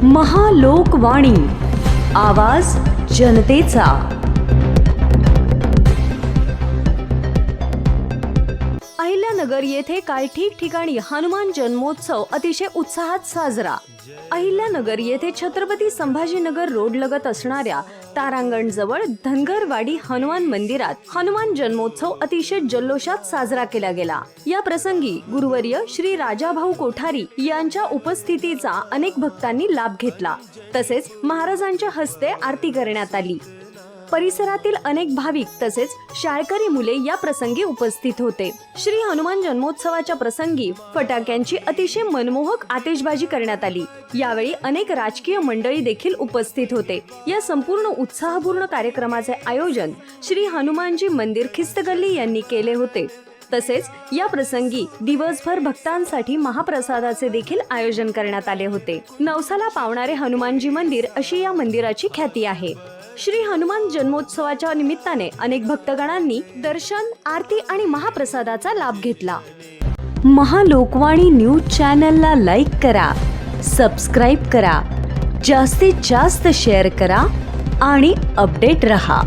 महालोकवाणी, आवाज जनतेचा। अहिल्यानगर येथे काल ठिकठिकाणी हनुमान जन्मोत्सव अतिशय उत्साहात साजरा। अहिल्यानगर येथे छत्रपती संभाजीनगर रोड लगत असणाऱ्या तारांगण जवळ धनगरवाडी हनुमान मंदिरात हनुमान जन्मोत्सव अतिशय जल्लोषात साजरा केला गेला। या प्रसंगी गुरुवर्य श्री राजाभाऊ कोठारी यांच्या उपस्थितीचा अनेक भक्तांनी लाभ घेतला। तसेच महाराजांच्या हस्ते आरती करण्यात आली। परिसरातील अनेक भाविक तसेच शाळकरी मुले या प्रसंगी उपस्थित होते। श्री हनुमान जन्मोत्सवाच्या प्रसंगी फटाक्यांची अतिशय मनमोहक आतिषबाजी करण्यात आली। यावेळी अनेक राजकीय मंडळी देखील उपस्थित होते। या संपूर्ण उत्साहपूर्ण कार्यक्रमाचे आयोजन श्री हनुमानजी मंदिर खिस्तगल्ली यांनी केले होते। तसेच या प्रसंगी दिवसभर भक्तांसाठी महाप्रसादाचे देखील आयोजन करण्यात आले होते। नवसाला पावणारे हनुमानजी मंदिर अशी या मंदिराची ख्याती आहे। श्री हनुमान जन्मोत्सवाच्या निमित्ताने अनेक भक्तगणांनी दर्शन, आरती आणि महाप्रसादाचा लाभ घेतला। महालोकवाणी न्यूज चॅनलला लाईक करा, सबस्क्राईब करा, जास्तीत जास्त शेअर करा आणि अपडेट रहा।